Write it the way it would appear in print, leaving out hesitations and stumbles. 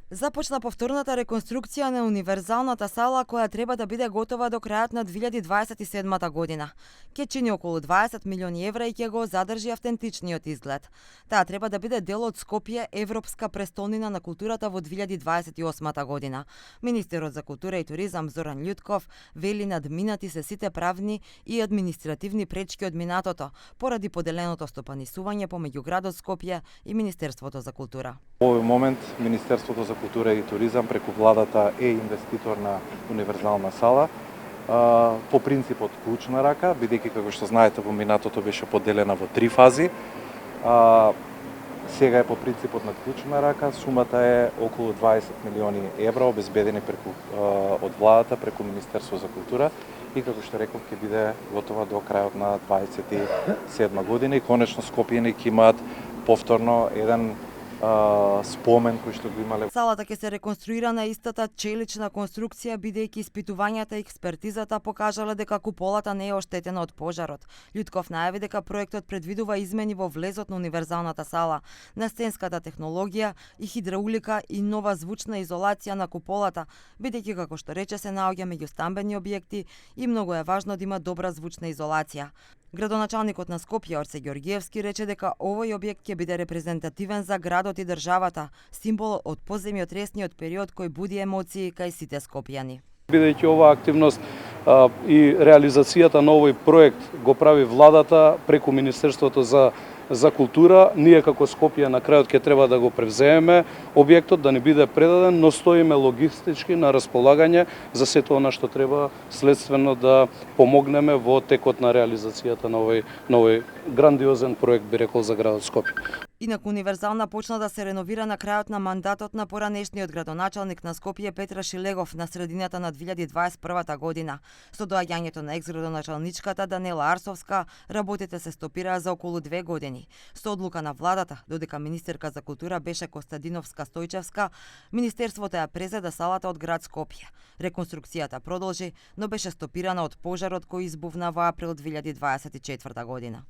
Започна повторната реконструкција на универзалната сала која треба да биде готова до крајот на 2027 година. Ќе чини околу 20 милиони евра и ќе го задржи автентичниот изглед. Таа треба да биде дел од Скопје, Европска престолнина на културата во 2028 година. Министерот за култура и туризам Зоран Љутков вели надминати се сите правни и административни пречки од минатото поради поделеното стопанисување помеѓу градот Скопје и Министерството за култура. Во овој момент Министерството за култура и туризам преку владата е инвеститор на универзална сала. По принципот клучна рака, бидејќи како што знаете во минатото беше поделена во 3 фази. Сега е по принципот на клучна рака, сумата е околу 20 милиони евра обезбедени од владата преку Министерство за култура и како што реков ќе биде готова до крајот на 2027 година и конечно Скопјани ќе имаат повторно еден спомен кој што го имале. Салата ќе се реконструира на истата челична конструкција бидејќи испитувањата и експертизата покажале дека куполата не е оштетена од пожарот. Љутков најави дека проектот предвидува измени во влезот на универзалната сала, на стенската технологија и хидраулика и нова звучна изолација на куполата, бидејќи како што рече се наоѓа меѓу стамбени објекти и многу е важно да има добра звучна изолација. Градоначалникот на Скопје Орсе Ѓорѓиевски рече дека овој објект ќе биде репрезентативен за градот и државата, символ од поземјотресниот период кој буди емоции кај сите скопјани. Бидејќи оваа активност и реализацијата на овој проект го прави владата преку Министерството за култура, ние како Скопје на крајот ќе треба да го превземеме објектот, да не биде предаден, но стоиме логистички на располагање за сето она што треба следствено да помогнеме во текот на реализацијата на овој грандиозен проект, би рекол, за градот Скопје. Инаку универзална почна да се реновира на крајот на мандатот на поранешниот градоначалник на Скопје Петра Шилегов на средината на 2021 година. Со доаѓањето на екс-градоначалничката Данела Арсовска, работите се стопираа за околу 2 години. Со одлука на владата, додека министерка за култура беше Костадиновска Стојчевска, Министерството ја презеде салата од град Скопје. Реконструкцијата продолжи, но беше стопирана од пожарот кој избувна во април 2024 година.